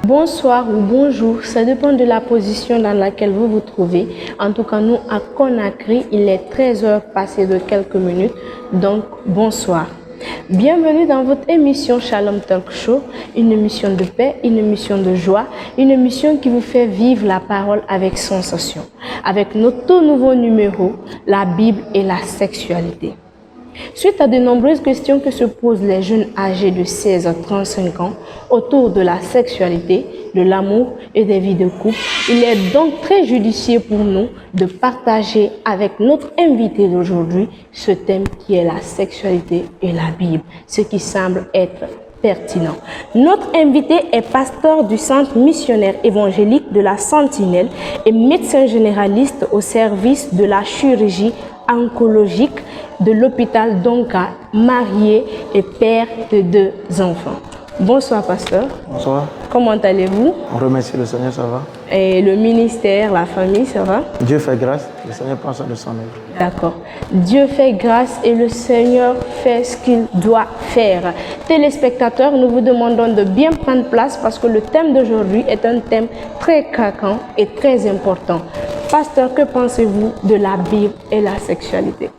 Bonsoir ou bonjour, ça dépend de la position dans laquelle vous vous trouvez. En tout cas, nous, à Conakry, il est 13 heures passées de quelques minutes, donc bonsoir. Bienvenue dans votre émission Shalom Talk Show, une émission de paix, une émission de joie, une émission qui vous fait vivre la parole avec sensation. Avec notre tout nouveau numéro, la Bible et la sexualité. Suite à de nombreuses questions que se posent les jeunes âgés de 16 à 35 ans autour de la sexualité, de l'amour et des vies de couple, il est donc très judicieux pour nous de partager avec notre invité d'aujourd'hui ce thème qui est la sexualité et la Bible, ce qui semble être pertinent. Notre invité est pasteur du centre missionnaire évangélique de la Sentinelle et médecin généraliste au service de la chirurgie oncologique de l'hôpital Donka, marié et père de 2 enfants. Bonsoir pasteur. Bonsoir. Comment allez-vous? On remercie le Seigneur, ça va. Et le ministère, la famille, ça va? Dieu fait grâce, le Seigneur prend soin de son œuvre. D'accord. Dieu fait grâce et le Seigneur fait ce qu'il doit faire. Téléspectateurs, nous vous demandons de bien prendre place parce que le thème d'aujourd'hui est un thème très craquant et très important. Pasteur, que pensez-vous de la Bible et la sexualité?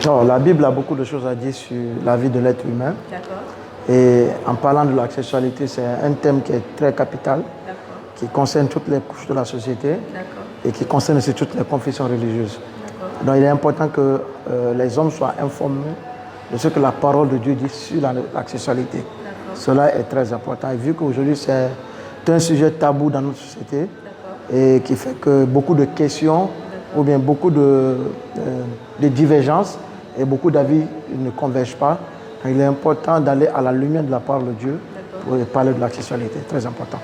Alors, la Bible a beaucoup de choses à dire sur la vie de l'être humain. D'accord. Et en parlant de la sexualité, c'est un thème qui est très capital, qui concerne toutes les couches de la société et qui concerne aussi toutes les confessions religieuses. Donc il est important que les hommes soient informés de ce que la parole de Dieu dit sur la sexualité. Cela est très important. Et vu qu'aujourd'hui c'est un sujet tabou dans notre société et qui fait que beaucoup de questions ou bien beaucoup de divergences et beaucoup d'avis ne convergent pas, il est important d'aller à la lumière de la parole de Dieu pour parler de la sexualité. Très important.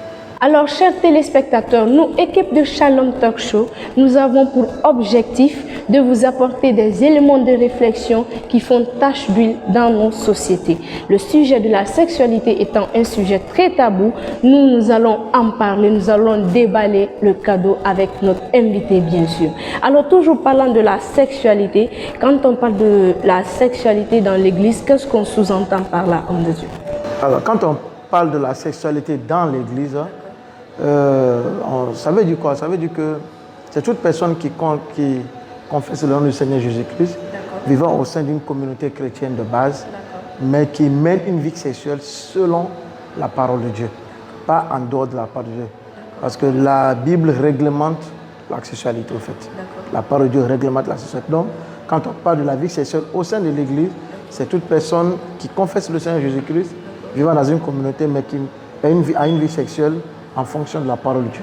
Alors, chers téléspectateurs, nous, équipe de Shalom Talk Show, nous avons pour objectif de vous apporter des éléments de réflexion qui font tache d'huile dans nos sociétés. Le sujet de la sexualité étant un sujet très tabou, nous allons en parler, nous allons déballer le cadeau avec notre invité, bien sûr. Alors, toujours parlant de la sexualité, quand on parle de la sexualité dans l'Église, qu'est-ce qu'on sous-entend par là, homme de Dieu? Alors, quand on parle de la sexualité dans l'Église, ça veut dire quoi? Ça veut dire que c'est toute personne qui confesse le nom du Seigneur Jésus-Christ, vivant au sein d'une communauté chrétienne de base, mais qui mène une vie sexuelle selon la parole de Dieu, pas en dehors de la parole de Dieu. Parce que la Bible réglemente la sexualité, au fait. La parole de Dieu réglemente la sexualité. Donc, quand on parle de la vie sexuelle au sein de l'Église, c'est toute personne qui confesse le Seigneur Jésus-Christ, vivant dans une communauté, mais qui a une vie sexuelle en fonction de la parole de Dieu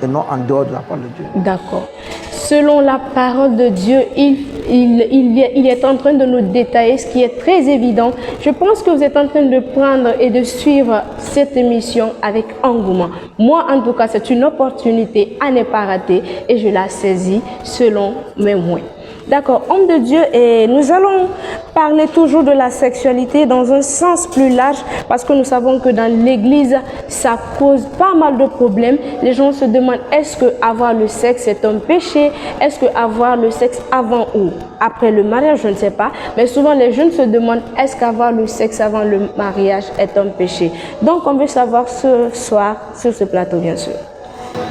et non en dehors de la parole de Dieu. D'accord. Selon la parole de Dieu, il est en train de nous détailler ce qui est très évident. Je pense que vous êtes en train de prendre et de suivre cette émission avec engouement. Moi, en tout cas, c'est une opportunité à ne pas rater et je la saisis selon mes moyens. D'accord, homme de Dieu, et nous allons parler toujours de la sexualité dans un sens plus large parce que nous savons que dans l'église, ça cause pas mal de problèmes. Les gens se demandent est-ce que avoir le sexe est un péché? Est-ce que avoir le sexe avant ou après le mariage? Je ne sais pas. Mais souvent, les jeunes se demandent est-ce qu'avoir le sexe avant le mariage est un péché? Donc, on veut savoir ce soir sur ce plateau, bien sûr.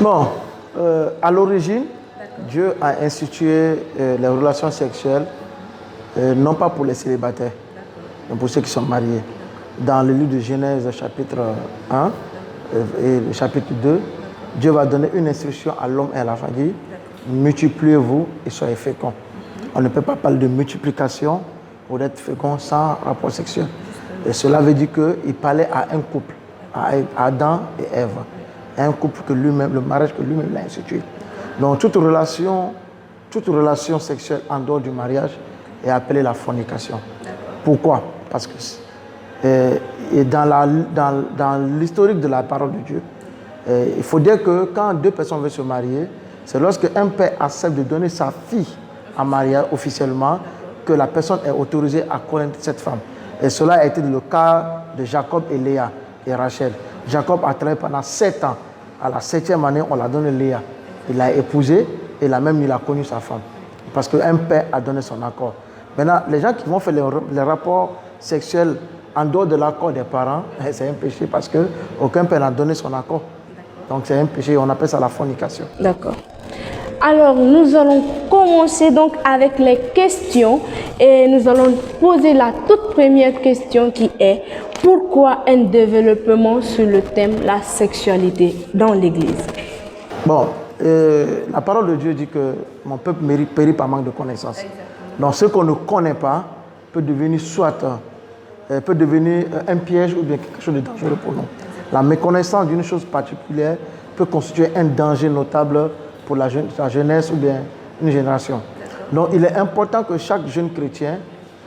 Bon, à l'origine, Dieu a institué les relations sexuelles, non pas pour les célibataires, mais pour ceux qui sont mariés. Dans le livre de Genèse, chapitre 1 et le chapitre 2, Dieu va donner une instruction à l'homme et à la femme, dit multipliez-vous et soyez féconds. On ne peut pas parler de multiplication pour être fécond sans rapport sexuel. Et cela veut dire qu'il parlait à un couple, à Adam et Ève, un couple que lui-même, le mariage que lui-même l'a institué. Donc toute relation sexuelle en dehors du mariage est appelée la fornication. Pourquoi? Parce que dans l'historique de la parole de Dieu, il faut dire que quand 2 personnes veulent se marier, c'est lorsque un père accepte de donner sa fille en mariage officiellement que la personne est autorisée à connaître cette femme. Et cela a été le cas de Jacob et Léa et Rachel. Jacob a travaillé pendant 7 ans. À la 7e année, on l'a donné Léa. Il l'a épousée et la même il a connu sa femme. Parce qu'un père a donné son accord. Maintenant, les gens qui vont faire les rapports sexuels en dehors de l'accord des parents, c'est un péché parce qu'aucun père n'a donné son accord. Donc c'est un péché, on appelle ça la fornication. D'accord. Alors, nous allons commencer donc avec les questions et nous allons poser la toute première question qui est pourquoi un développement sur le thème la sexualité dans l'Église? Bon, la parole de Dieu dit que mon peuple périt par manque de connaissances. Donc ce qu'on ne connaît pas peut devenir un piège ou bien quelque chose de dangereux pour nous. La méconnaissance d'une chose particulière peut constituer un danger notable pour la jeunesse ou bien une génération. Donc il est important que chaque jeune chrétien,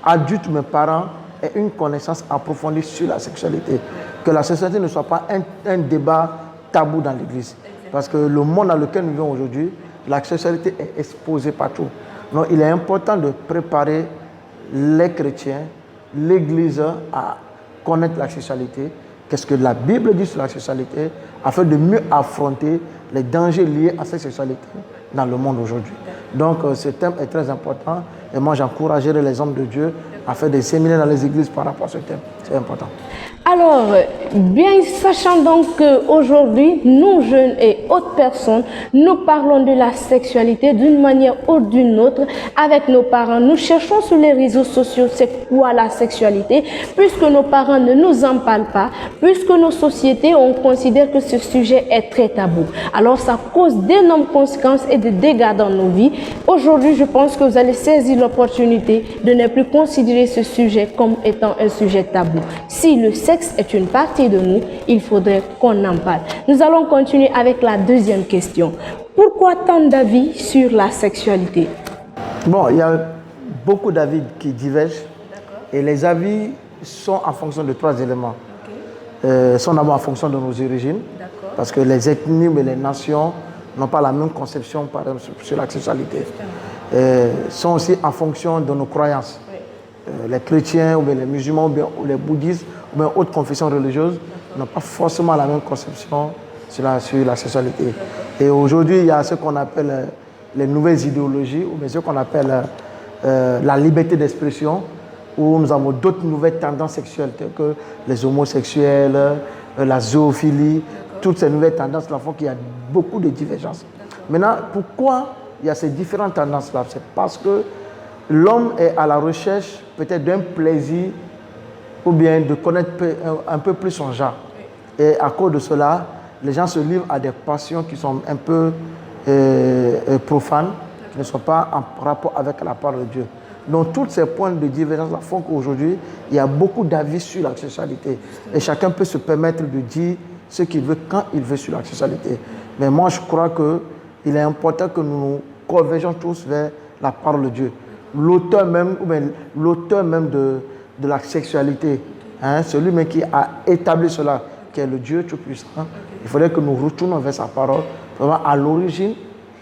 adulte mais parent, ait une connaissance approfondie sur la sexualité. Que la sexualité ne soit pas un débat tabou dans l'Église. Parce que le monde dans lequel nous vivons aujourd'hui, la sexualité est exposée partout. Donc il est important de préparer les chrétiens, l'Église à connaître la sexualité. Qu'est-ce que la Bible dit sur la sexualité afin de mieux affronter les dangers liés à cette sexualité dans le monde aujourd'hui. Donc ce thème est très important et moi j'encouragerai les hommes de Dieu à faire des séminaires dans les églises par rapport à ce thème. C'est important. Alors, bien sachant donc qu'aujourd'hui, nous jeunes et autres personnes, nous parlons de la sexualité d'une manière ou d'une autre avec nos parents. Nous cherchons sur les réseaux sociaux c'est quoi la sexualité, puisque nos parents ne nous en parlent pas, puisque nos sociétés, on considère que ce sujet est très tabou. Alors, ça cause d'énormes conséquences et de dégâts dans nos vies. Aujourd'hui, je pense que vous allez saisir l'opportunité de ne plus considérer ce sujet comme étant un sujet tabou. Si le sexe est une partie de nous, il faudrait qu'on en parle. Nous allons continuer avec la deuxième question. Pourquoi tant d'avis sur la sexualité? Bon, il y a beaucoup d'avis qui divergent et les avis sont en fonction de trois éléments. Sont d'abord en fonction de nos origines, parce que les ethnies et les nations n'ont pas la même conception par exemple, sur la sexualité. Sont aussi en fonction de nos croyances. Les chrétiens ou bien les musulmans ou bien les bouddhistes ou bien autres confessions religieuses n'ont pas forcément la même conception sur la sexualité. Et aujourd'hui, il y a ce qu'on appelle les nouvelles idéologies ou bien ce qu'on appelle la liberté d'expression, où nous avons d'autres nouvelles tendances sexuelles telles que les homosexuels, la zoophilie. Toutes ces nouvelles tendances-là font qu'il y a beaucoup de divergences. Maintenant, pourquoi il y a ces différentes tendances-là? C'est parce que l'homme est à la recherche peut-être d'un plaisir ou bien de connaître un peu plus son genre. Et à cause de cela, les gens se livrent à des passions qui sont un peu profanes, qui ne sont pas en rapport avec la parole de Dieu. Donc, tous ces points de divergence font qu'aujourd'hui, il y a beaucoup d'avis sur la sexualité. Et chacun peut se permettre de dire ce qu'il veut quand il veut sur la sexualité. Mais moi, je crois qu'il est important que nous nous convergeons tous vers la parole de Dieu. L'auteur même de la sexualité, celui même qui a établi cela, qui est le Dieu Tout-Puissant, il faudrait que nous retournions vers sa parole, vraiment à l'origine,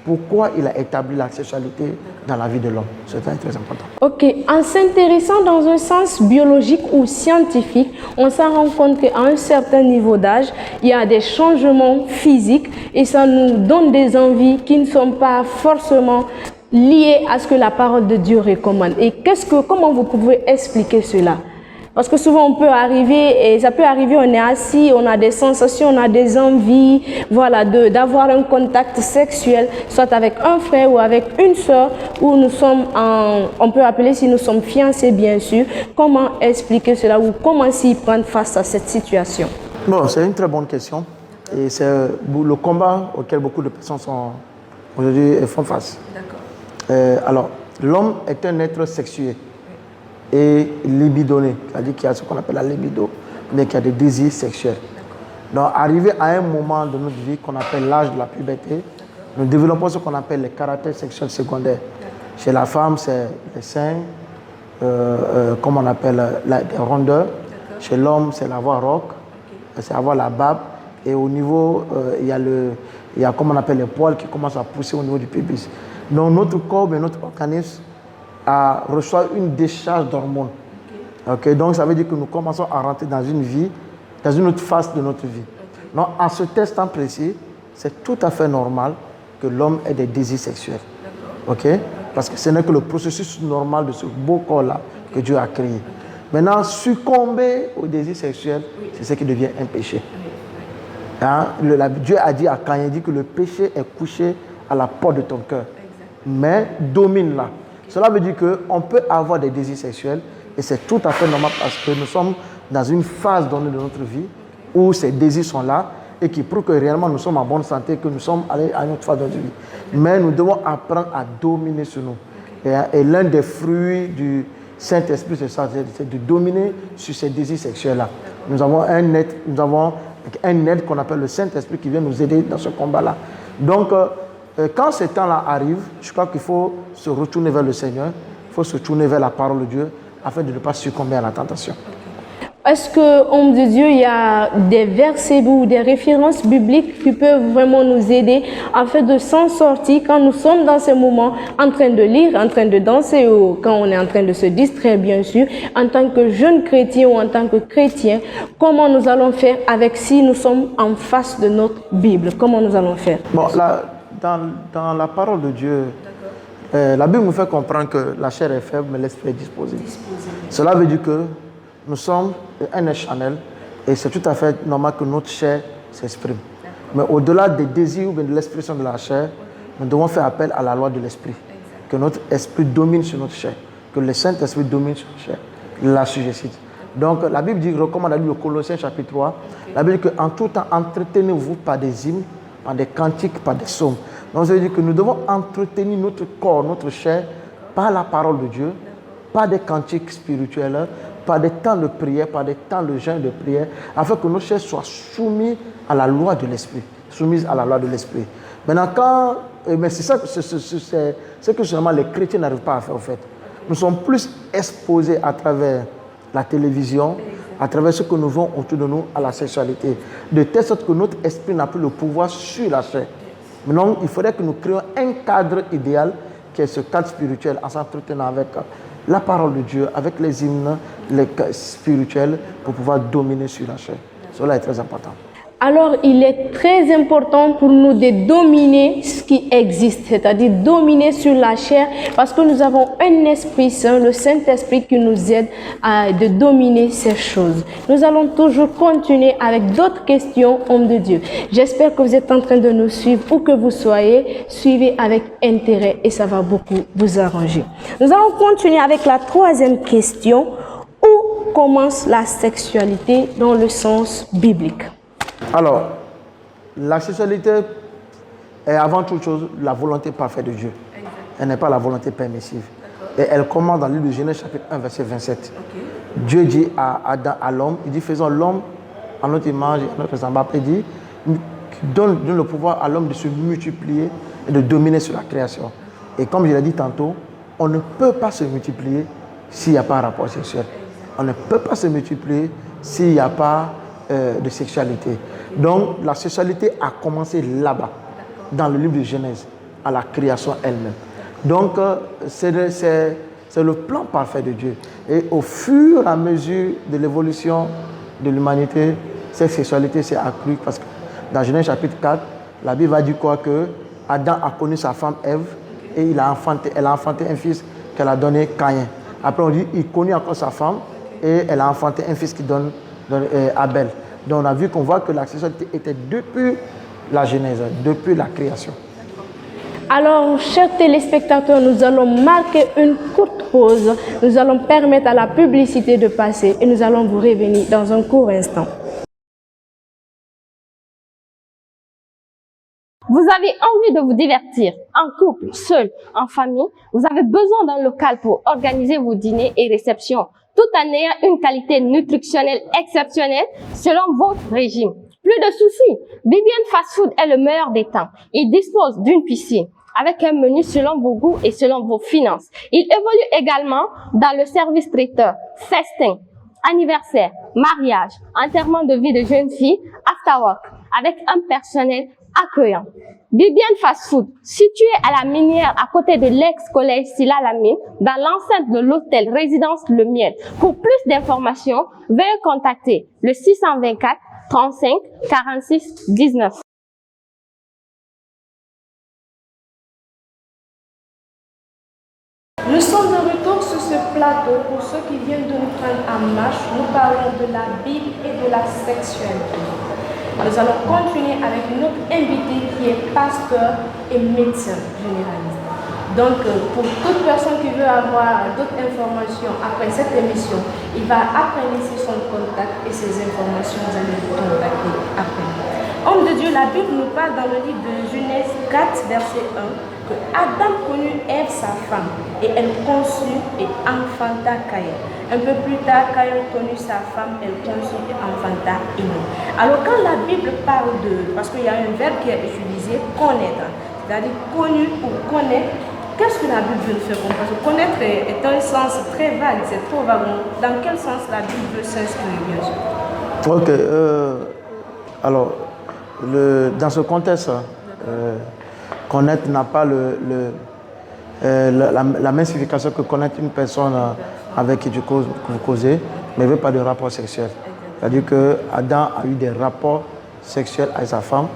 pourquoi il a établi la sexualité dans la vie de l'homme. C'est très important. Ok, en s'intéressant dans un sens biologique ou scientifique, on s'en rend compte qu'à un certain niveau d'âge, il y a des changements physiques et ça nous donne des envies qui ne sont pas forcément liées à ce que la parole de Dieu recommande. Et comment vous pouvez expliquer cela? Parce que souvent on peut arriver, et ça peut arriver, on est assis, on a des sensations, on a des envies, voilà, d'avoir un contact sexuel, soit avec un frère ou avec une soeur, où nous sommes on peut appeler si nous sommes fiancés bien sûr. Comment expliquer cela ou comment s'y prendre face à cette situation? Bon, c'est une très bonne question et c'est le combat auquel beaucoup de personnes aujourd'hui font face. D'accord. Alors, l'homme est un être sexué et libidoné, c'est-à-dire qu'il y a ce qu'on appelle la libido, mais qu'il y a des désirs sexuels. Donc, arrivé à un moment de notre vie qu'on appelle l'âge de la puberté, nous développons ce qu'on appelle les caractères sexuels secondaires. Chez la femme, c'est les seins, comme on appelle les rondeurs. Chez l'homme, c'est la voix rauque, c'est avoir la barbe. Et au niveau, il y a comme on appelle les poils qui commencent à pousser au niveau du pubis. Donc, notre corps et notre organisme reçoit une décharge d'hormones. Okay. Donc, ça veut dire que nous commençons à rentrer dans une vie, dans une autre phase de notre vie. Donc, en ce instant précis, c'est tout à fait normal que l'homme ait des désirs sexuels. Okay. Parce que ce n'est que le processus normal de ce beau corps-là que Dieu a créé. Maintenant, succomber au désir sexuel, c'est ce qui devient un péché. Hein? Dieu a dit à Caïn, il dit que le péché est couché à la porte de ton cœur. Mais domine-la. Cela veut dire qu'on peut avoir des désirs sexuels et c'est tout à fait normal parce que nous sommes dans une phase donnée de notre vie où ces désirs sont là et qui prouve que réellement nous sommes en bonne santé, que nous sommes allés à une autre phase de notre vie. Mais nous devons apprendre à dominer sur nous. Et l'un des fruits du Saint-Esprit, c'est ça, c'est de dominer sur ces désirs sexuels-là. Nous avons un aide qu'on appelle le Saint-Esprit qui vient nous aider dans ce combat-là. Donc, quand ce temps-là arrive, je crois qu'il faut se retourner vers le Seigneur, il faut se tourner vers la parole de Dieu afin de ne pas succomber à la tentation. Est-ce que, homme de Dieu, il y a des versets ou des références bibliques qui peuvent vraiment nous aider afin de s'en sortir quand nous sommes dans ces moments en train de lire, en train de danser ou quand on est en train de se distraire, bien sûr, en tant que jeune chrétien ou en tant que chrétien, comment nous allons faire avec si nous sommes en face de notre Bible? Comment nous allons faire? Bon, là, dans la parole de Dieu, la Bible nous fait comprendre que la chair est faible, mais l'esprit est disposé. Cela veut dire que nous sommes un être charnel et c'est tout à fait normal que notre chair s'exprime. Mais au-delà des désirs ou de l'expression de la chair, nous devons faire appel à la loi de l'esprit. Que notre esprit domine sur notre chair. Que le Saint-Esprit domine sur notre chair. La suggestive. Donc la Bible dit, recommande à lui le Colossiens chapitre 3, la Bible dit qu'en tout temps, entretenez-vous par des hymnes, par des cantiques, par des psaumes. Donc ça veut dire que nous devons entretenir notre corps, notre chair, par la parole de Dieu, par des cantiques spirituels, par des temps de prière, par des temps de jeûne de prière, afin que notre chair soit soumise à la loi de l'esprit. Soumise à la loi de l'esprit. Maintenant, mais c'est ça, c'est que seulement les chrétiens n'arrivent pas à faire, en fait. Nous sommes plus exposés à travers la télévision, à travers ce que nous voyons autour de nous à la sexualité, de telle sorte que notre esprit n'a plus le pouvoir sur la chair. Maintenant, il faudrait que nous créions un cadre idéal, qui est ce cadre spirituel, en s'entretenant avec la parole de Dieu, avec les hymnes spirituels, pour pouvoir dominer sur la chair. Cela est très important. Alors, il est très important pour nous de dominer ce qui existe, c'est-à-dire dominer sur la chair, parce que nous avons un Esprit Saint, le Saint-Esprit, qui nous aide à dominer ces choses. Nous allons toujours continuer avec d'autres questions, hommes de Dieu. J'espère que vous êtes en train de nous suivre, où que vous soyez, suivez avec intérêt et ça va beaucoup vous arranger. Nous allons continuer avec la troisième question. Où commence la sexualité dans le sens biblique? Alors, la sexualité est avant toute chose la volonté parfaite de Dieu. Elle n'est pas la volonté permissive. Et elle commence dans le livre de Genèse chapitre 1 verset 27. Dieu dit à l'homme, il dit faisons l'homme à notre image et à notre semblable. Il dit donne le pouvoir à l'homme de se multiplier et de dominer sur la création. Et comme je l'ai dit tantôt, on ne peut pas se multiplier s'il n'y a pas un rapport sexuel. On ne peut pas se multiplier s'il n'y a pas de sexualité. Donc la sexualité a commencé là-bas, dans le livre de Genèse, à la création elle-même. Donc c'est le plan parfait de Dieu. Et au fur et à mesure de l'évolution de l'humanité, cette sexualité s'est accrue parce que dans Genèse chapitre 4, la Bible va dire quoi? Que Adam a connu sa femme Ève et elle a enfanté un fils qu'elle a donné Caïn. Après on dit il connut encore sa femme et elle a enfanté un fils qui donne Abel. Donc on a vu qu'on voit que la sexualité était depuis la Genèse, depuis la création. Alors, chers téléspectateurs, nous allons marquer une courte pause. Nous allons permettre à la publicité de passer et nous allons vous revenir dans un court instant. Vous avez envie de vous divertir en couple, seul, en famille. Vous avez besoin d'un local pour organiser vos dîners et réceptions, tout en ayant une qualité nutritionnelle exceptionnelle selon votre régime. Plus de soucis, Viviane Fast Food est le meilleur des temps. Il dispose d'une piscine avec un menu selon vos goûts et selon vos finances. Il évolue également dans le service traiteur, festin, anniversaire, mariage, enterrement de vie de jeunes filles, after work, avec un personnel accueillant. Viviane Fast Food, situé à la Minière à côté de l'ex-collège Silla Lamine, dans l'enceinte de l'hôtel Résidence Le Miel. Pour plus d'informations, veuillez contacter le 624 35 46 19. Nous sommes de retour sur ce plateau, pour ceux qui viennent de nous prendre en marche, nous parlons de la Bible et de la sexualité. Nous allons continuer avec notre invité qui est pasteur et médecin généraliste. Donc, pour toute personne qui veut avoir d'autres informations après cette émission, il va après laisser son contact et ses informations, vous allez le contacter après. Homme de Dieu, la Bible nous parle dans le livre de Genèse 4, verset 1, que Adam connut Ève, sa femme, et elle conçut et enfanta Caïn. Un peu plus tard, Caïn connut sa femme, elle conçut et enfanta Enoch. Alors quand la Bible parle de, parce qu'il y a un verbe qui est utilisé, connaître, c'est-à-dire connu ou connaître, qu'est-ce que la Bible veut faire comprendre? Parce que connaître est un sens très vague, c'est trop vague. Dans quel sens la Bible veut s'inscrire, bien sûr? Ok, alors, dans ce contexte, connaître n'a pas la même signification que connaître une personne avec qui vous causez, mais ne veut pas de rapport sexuel. C'est-à-dire que Adam a eu des rapports sexuels avec sa femme,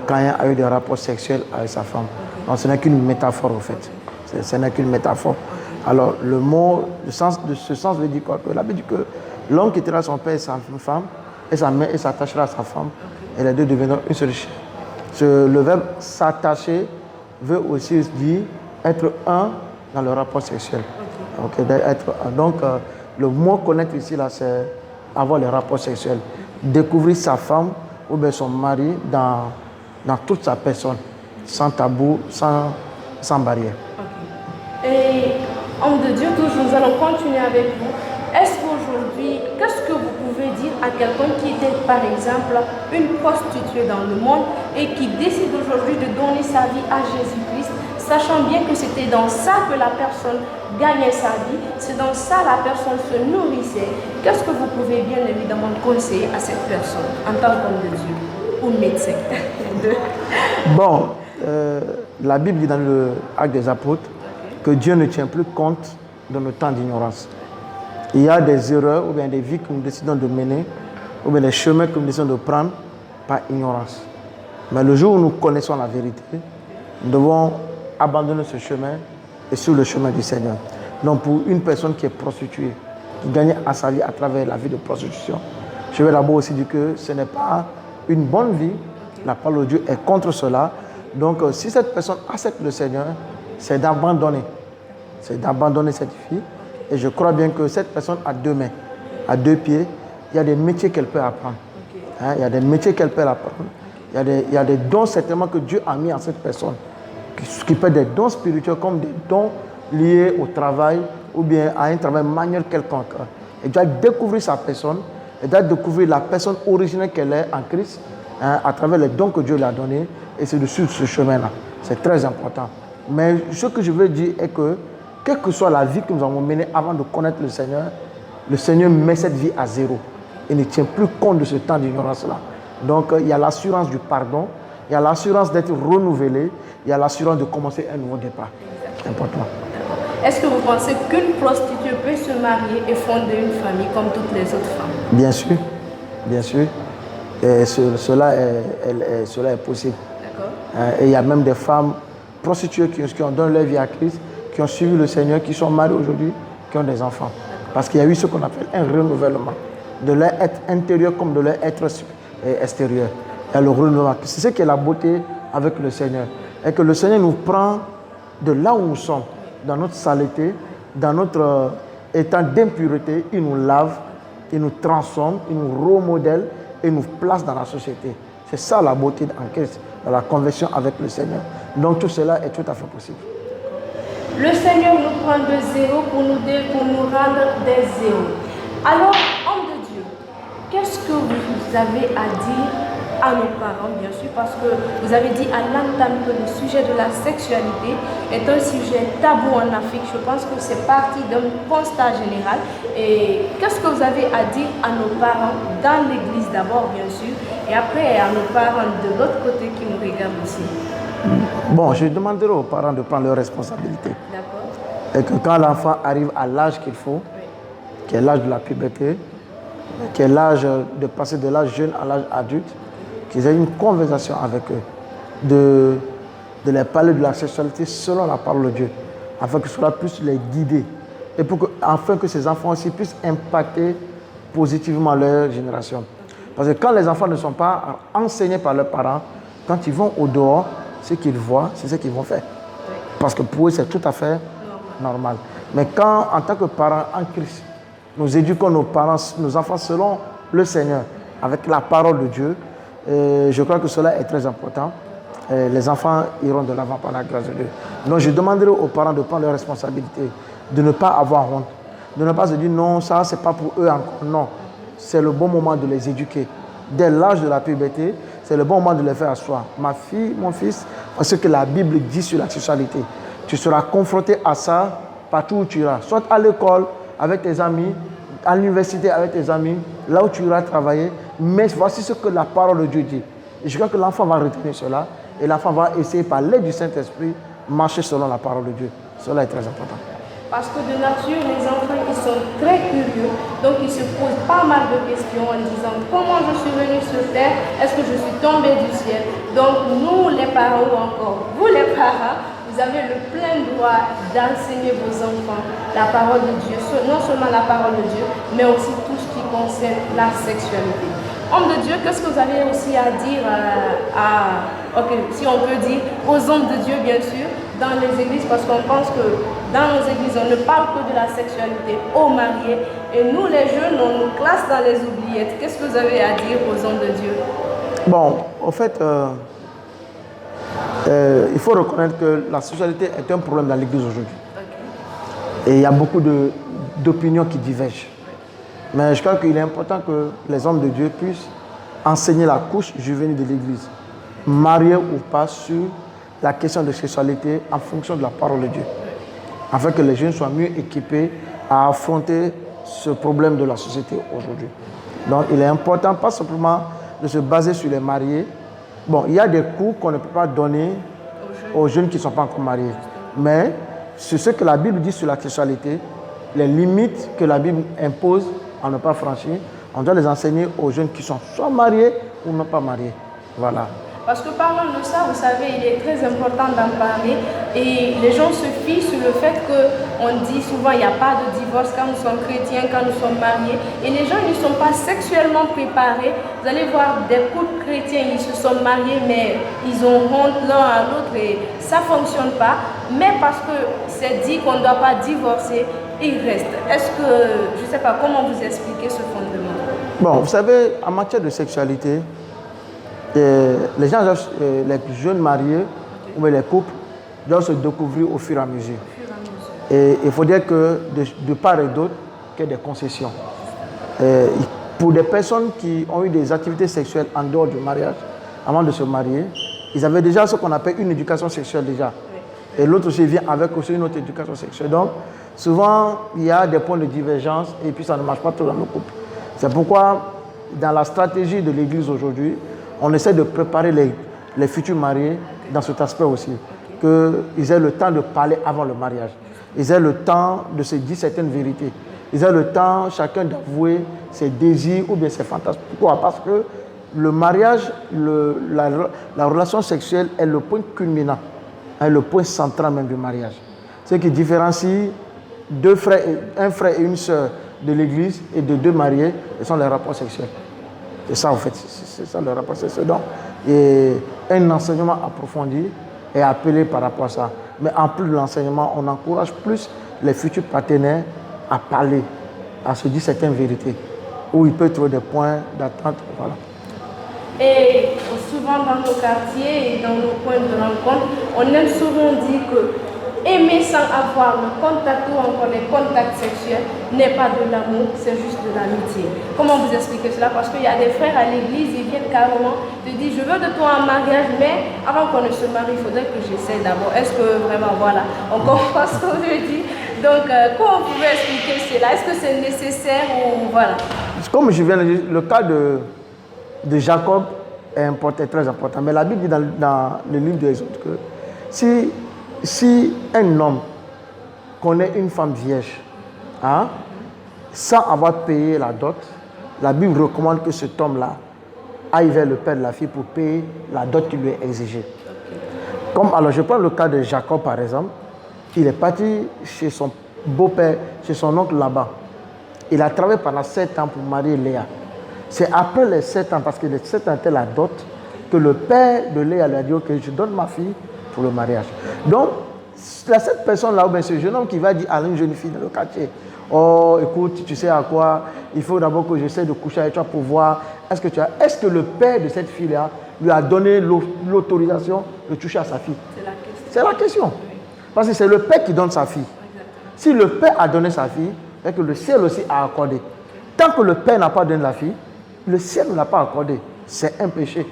Caïn a eu des rapports sexuels avec sa femme. Donc ce n'est qu'une métaphore en fait. Ce n'est qu'une métaphore. Alors le mot, ce sens veut dire quoi? Que la Bible dit que l'homme quittera son père et sa femme, et sa mère et s'attachera à sa femme, et les deux deviendront une seule chair. Le verbe s'attacher veut aussi dire être un dans le rapport sexuel. Okay, donc le mot connaître ici là, c'est avoir les rapports sexuels. Découvrir sa femme ou bien son mari dans toute sa personne, sans tabou, sans barrière. Okay. Et homme de Dieu, toujours, nous allons continuer avec vous. Est-ce qu'aujourd'hui, qu'est-ce que vous pouvez dire à quelqu'un qui était par exemple une prostituée dans le monde et qui décide aujourd'hui de donner sa vie à Jésus-Christ, sachant bien que c'était dans ça que la personne gagnait sa vie, c'est dans ça la personne se nourrissait? Qu'est-ce que vous pouvez bien évidemment conseiller à cette personne en tant qu'homme de Dieu ou médecin? Bon, la Bible dit dans le Acte des Apôtres que Dieu ne tient plus compte de nos temps d'ignorance. Il y a des erreurs ou bien des vies que nous décidons de mener ou bien des chemins que nous décidons de prendre par ignorance. Mais le jour où nous connaissons la vérité, nous devons abandonner ce chemin et sur le chemin du Seigneur. Donc pour une personne qui est prostituée, qui gagne à sa vie à travers la vie de prostitution, je vais d'abord aussi dire que ce n'est pas une bonne vie. La parole de Dieu est contre cela. Donc si cette personne accepte le Seigneur, c'est d'abandonner. C'est d'abandonner cette vie. Et je crois bien que cette personne a deux mains, a deux pieds. Il y a des métiers qu'elle peut apprendre. Hein, il y a des métiers qu'elle peut apprendre. Il y a des dons certainement que Dieu a mis en cette personne, qui peuvent être des dons spirituels comme des dons liés au travail ou bien à un travail manuel quelconque. Elle doit découvrir sa personne, elle doit découvrir la personne originelle qu'elle est en Christ, hein, à travers les dons que Dieu lui a donnés, et c'est de suivre ce chemin-là. C'est très important. Mais ce que je veux dire est que, quelle que soit la vie que nous avons menée avant de connaître le Seigneur met cette vie à zéro. Il ne tient plus compte de ce temps d'ignorance-là. Donc, il y a l'assurance du pardon, il y a l'assurance d'être renouvelé, il y a l'assurance de commencer un nouveau départ. C'est important. Est-ce que vous pensez qu'une prostituée peut se marier et fonder une famille comme toutes les autres femmes? Bien sûr, bien sûr. Et cela est possible. D'accord. Et il y a même des femmes prostituées qui ont donné leur vie à Christ, qui ont suivi le Seigneur, qui sont mariées aujourd'hui, qui ont des enfants. Parce qu'il y a eu ce qu'on appelle un renouvellement de leur être intérieur comme de leur être extérieur. Il y a le renouvellement. C'est ce qui est la beauté avec le Seigneur. Et que le Seigneur nous prend de là où nous sommes, dans notre saleté, dans notre état d'impureté. Il nous lave, il nous transforme, il nous remodèle et nous place dans la société. C'est ça la beauté en Christ, dans la conversion avec le Seigneur. Donc tout cela est tout à fait possible. Le Seigneur nous prend de zéro pour nous rendre des zéros. Alors, homme de Dieu, qu'est-ce que vous avez à dire à nos parents, bien sûr, parce que vous avez dit à l'entame que le sujet de la sexualité est un sujet tabou en Afrique. Je pense que c'est parti d'un constat général. Et qu'est-ce que vous avez à dire à nos parents, dans l'église d'abord, bien sûr, et après à nos parents de l'autre côté qui nous regardent aussi? Bon, je demanderai aux parents de prendre leurs responsabilités. D'accord. Et que quand l'enfant arrive à l'âge qu'il faut, qui est l'âge de la puberté, qui est l'âge de passer de l'âge jeune à l'âge adulte, qu'ils aient une conversation avec eux, de les parler de la sexualité selon la parole de Dieu, afin que cela puisse les guider et afin que ces enfants aussi puissent impacter positivement leur génération. Parce que quand les enfants ne sont pas enseignés par leurs parents, quand ils vont au dehors, ce qu'ils voient, c'est ce qu'ils vont faire. Parce que pour eux, c'est tout à fait normal. Mais quand, en tant que parents en Christ, nous éduquons nos enfants selon le Seigneur, avec la parole de Dieu, je crois que cela est très important. Les enfants iront de l'avant par la grâce de Dieu. Donc je demanderai aux parents de prendre leurs responsabilités, de ne pas avoir honte, de ne pas se dire non, ça c'est pas pour eux encore. Non, c'est le bon moment de les éduquer. Dès l'âge de la puberté, c'est le bon moment de les faire asseoir. Ma fille, mon fils, ce que la Bible dit sur la sexualité, tu seras confronté à ça partout où tu iras, soit à l'école, avec tes amis, à l'université avec tes amis, là où tu iras travailler. Mais voici ce que la parole de Dieu dit. Et je crois que l'enfant va retenir cela et l'enfant va essayer par l'aide du Saint-Esprit marcher selon la parole de Dieu. Cela est très important. Parce que de nature, les enfants, ils sont très curieux. Donc, ils se posent pas mal de questions en disant comment je suis venu sur terre, est-ce que je suis tombé du ciel. Donc, nous, les parents, ou encore vous, les parents, vous avez le plein droit d'enseigner vos enfants la parole de Dieu. Non seulement la parole de Dieu, mais aussi tout ce qui concerne la sexualité. Homme de Dieu, qu'est-ce que vous avez aussi à dire si on peut dire, aux hommes de Dieu, bien sûr, dans les églises, parce qu'on pense que dans nos églises, on ne parle que de la sexualité aux mariés, et nous, les jeunes, on nous classe dans les oubliettes. Qu'est-ce que vous avez à dire aux hommes de Dieu? Bon, en fait, il faut reconnaître que la sexualité est un problème dans l'église aujourd'hui. Okay. Et il y a beaucoup d'opinions qui divergent. Mais je crois qu'il est important que les hommes de Dieu puissent enseigner la couche juvénile de l'église, mariés ou pas, sur la question de sexualité en fonction de la parole de Dieu, afin que les jeunes soient mieux équipés à affronter ce problème de la société aujourd'hui. Donc il est important pas simplement de se baser sur les mariés. Bon, il y a des cours qu'on ne peut pas donner aux jeunes qui ne sont pas encore mariés, mais sur ce que la Bible dit sur la sexualité, les limites que la Bible impose à ne pas franchir, on doit les enseigner aux jeunes qui sont soit mariés ou non pas mariés. Voilà. Parce que parlant de ça, vous savez, il est très important d'en parler et les gens se fient sur le fait qu'on dit souvent il n'y a pas de divorce quand nous sommes chrétiens, quand nous sommes mariés, et les gens ne sont pas sexuellement préparés. Vous allez voir des couples chrétiens, ils se sont mariés mais ils ont honte l'un à l'autre et ça ne fonctionne pas, mais parce que c'est dit qu'on ne doit pas divorcer, il reste. Est-ce que, je ne sais pas, comment vous expliquer ce fondement? Bon, vous savez, en matière de sexualité, les gens, les jeunes mariés ou les couples doivent se découvrir au fur et à mesure. Et il faut dire que de part et d'autre, qu'il y ait des concessions. Pour des personnes qui ont eu des activités sexuelles en dehors du mariage, avant de se marier, ils avaient déjà ce qu'on appelle une éducation sexuelle déjà. Et l'autre aussi vient avec aussi une autre éducation sexuelle. Donc, souvent, il y a des points de divergence et puis ça ne marche pas trop dans nos couples. C'est pourquoi, dans la stratégie de l'Église aujourd'hui, on essaie de préparer les futurs mariés dans cet aspect aussi. Qu'ils aient le temps de parler avant le mariage. Ils aient le temps de se dire certaines vérités. Ils aient le temps, chacun, d'avouer ses désirs ou bien ses fantasmes. Pourquoi? Parce que le mariage, la relation sexuelle est le point culminant, le point central même du mariage. Ce qui différencie un frère et une sœur de l'église et de deux mariés, ce sont les rapports sexuels. C'est ça en fait, c'est ça le rapport sexuel. Donc, et un enseignement approfondi est appelé par rapport à ça. Mais en plus de l'enseignement, on encourage plus les futurs partenaires à parler, à se dire certaines vérités, où ils peuvent trouver des points d'attente. Voilà. Et souvent dans nos quartiers et dans nos points de rencontre, on aime souvent dire que aimer sans avoir le contact ou encore les contacts sexuels n'est pas de l'amour, c'est juste de l'amitié. Comment vous expliquez cela? Parce qu'il y a des frères à l'église, ils viennent carrément te dire je veux de toi en mariage, mais avant qu'on ne se marie, il faudrait que j'essaie d'abord. Est-ce que vraiment, voilà, on comprend ce qu'on veut dire? Donc, comment vous pouvez expliquer cela? Est-ce que c'est nécessaire ou voilà? Comme je viens de dire, le cas de Jacob est très important. Mais la Bible dit dans le livre des Exode que si un homme connaît une femme vierge, hein, sans avoir payé la dot, la Bible recommande que cet homme-là aille vers le père de la fille pour payer la dot qui lui est exigée. Comme, alors je prends le cas de Jacob par exemple, il est parti chez son beau-père chez son oncle là-bas. Il a travaillé pendant 7 ans pour marier Léa. C'est après les 7 ans, parce que les 7 ans étaient la dot, que le père de Léa lui a dit, ok, je donne ma fille pour le mariage. Donc, il y a cette personne-là, ou bien ce jeune homme qui va dire à une jeune fille dans le quartier, oh, écoute, tu sais à quoi, il faut d'abord que j'essaie de coucher avec toi pour voir, est-ce que le père de cette fille-là lui a donné l'autorisation de toucher à sa fille? C'est la question. Parce que c'est le père qui donne sa fille. Si le père a donné sa fille, c'est que le ciel aussi a accordé. Tant que le père n'a pas donné la fille, le ciel ne l'a pas accordé. C'est un péché.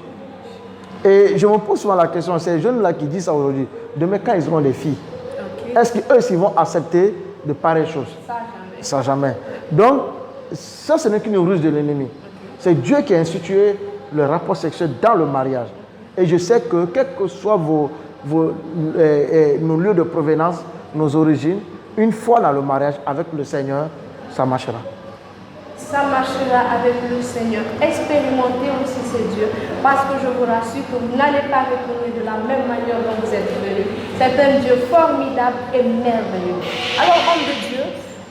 Et je me pose souvent la question, ces jeunes-là qui disent ça aujourd'hui, demain quand ils auront des filles, est-ce qu'eux ils vont accepter de pareilles choses? Ça jamais. Donc, ça ce n'est qu'une ruse de l'ennemi. C'est Dieu qui a institué le rapport sexuel dans le mariage. Et je sais que quels que soient nos lieux de provenance, nos origines, une fois dans le mariage avec le Seigneur, ça marchera. Ça marchera avec le Seigneur. Expérimentez aussi ce Dieu, parce que je vous rassure que vous n'allez pas retourner de la même manière dont vous êtes venu. C'est un Dieu formidable et merveilleux. Alors, homme de Dieu,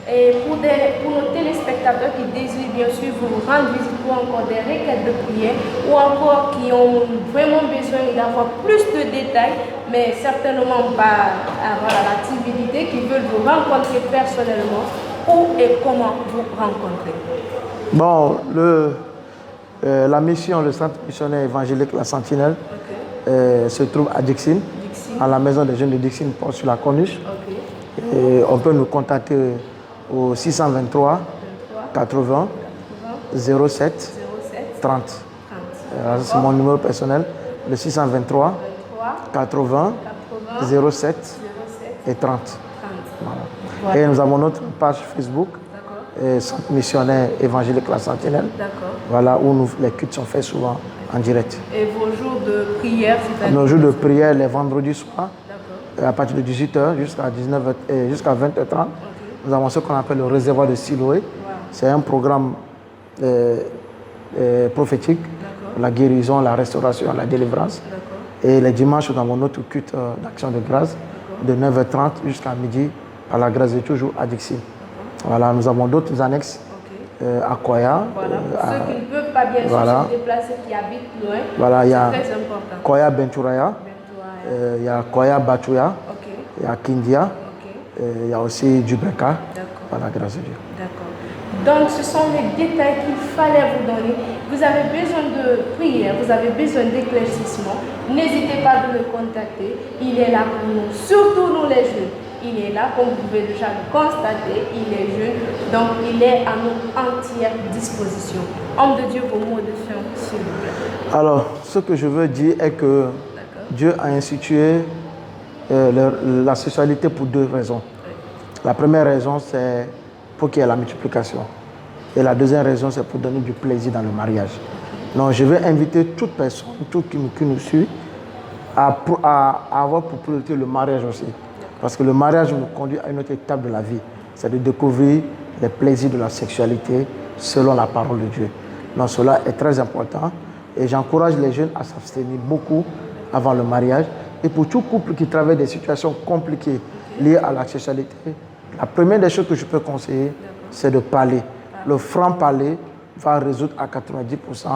et pour nos téléspectateurs qui désirent bien sûr vous rendre visite pour encore des requêtes de prière ou encore qui ont vraiment besoin d'avoir plus de détails, mais certainement pas avoir la timidité, qui veulent vous rencontrer personnellement, où et comment vous rencontrer? Bon, la mission, le centre missionnaire évangélique La Sentinelle, se trouve à Dixine, à la maison des jeunes de Dixine, sur la Corniche. Et on peut nous contacter au 623 80 07 30. C'est mon numéro personnel, le 623 80 07 et 30. Voilà. Et nous avons notre page Facebook, Centre missionnaire évangélique La Sentinelle. Voilà, où les cultes sont faits souvent en direct. Et vos jours de prière, c'est-à-dire? Nos jours de prière les vendredis soirs, à partir de 18h jusqu'à 20h30. Nous avons ce qu'on appelle le réservoir de Siloé. C'est un programme prophétique, la guérison, la restauration, la délivrance. Et les dimanches, nous avons notre culte d'action de grâce de 9h30 jusqu'à midi, par la grâce de toujours à Dixie. Voilà, nous avons d'autres annexes à Koya. Voilà. Ceux qui ne peuvent pas bien sûr se déplacer, qui habitent loin, voilà, c'est très important. Koya Benturaya, il y a Koya Batuya, il y a Kindia, il y a aussi Djubreka, par la grâce de Dieu. D'accord. Donc, ce sont les détails qu'il fallait vous donner. Vous avez besoin de prière, vous avez besoin d'éclaircissement. N'hésitez pas à le contacter. Il est là pour nous, surtout nous les jeunes. Il est là, comme vous pouvez déjà le constater, il est jeune, donc il est à notre entière disposition. Homme de Dieu, vos mots de fin, s'il vous plaît. Alors, ce que je veux dire est que Dieu a institué la sexualité pour 2 raisons. La première raison, c'est pour qu'il y ait la multiplication. Et la deuxième raison, c'est pour donner du plaisir dans le mariage. Donc, je vais inviter toute personne, tout qui nous suit, à avoir pour priorité le mariage aussi. Parce que le mariage nous conduit à une autre étape de la vie. C'est de découvrir les plaisirs de la sexualité selon la parole de Dieu. Donc cela est très important. Et j'encourage les jeunes à s'abstenir beaucoup avant le mariage. Et pour tout couple qui traverse des situations compliquées liées à la sexualité, la première des choses que je peux conseiller, c'est de parler. Le franc-parler va résoudre à 90%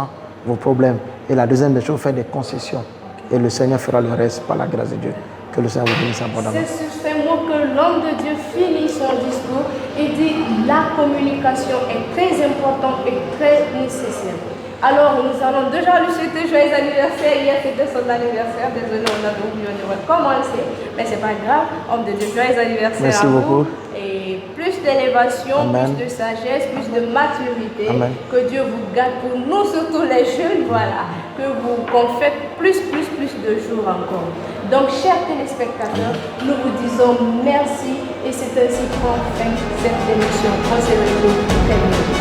vos problèmes. Et la deuxième des choses, faire des concessions. Et le Seigneur fera le reste par la grâce de Dieu. Que le Seigneur vous bénisse abondamment. C'est sur ces mots que l'homme de Dieu finit son discours et dit la communication est très importante et très nécessaire. Alors, nous allons déjà lui souhaiter joyeux anniversaire. Hier, c'était son anniversaire. Désolé, on a oublié de commencer. Mais ce n'est pas grave. Homme de Dieu, joyeux anniversaire. Merci à beaucoup. vous. Et plus d'élévation, plus de sagesse, plus de maturité. Amen. Que Dieu vous garde pour nous, surtout les jeunes. Voilà. Qu'on faites plus de jours encore. Donc, chers téléspectateurs, nous vous disons merci. Et c'est ainsi qu'on fait cette émission. On se retrouve très bientôt.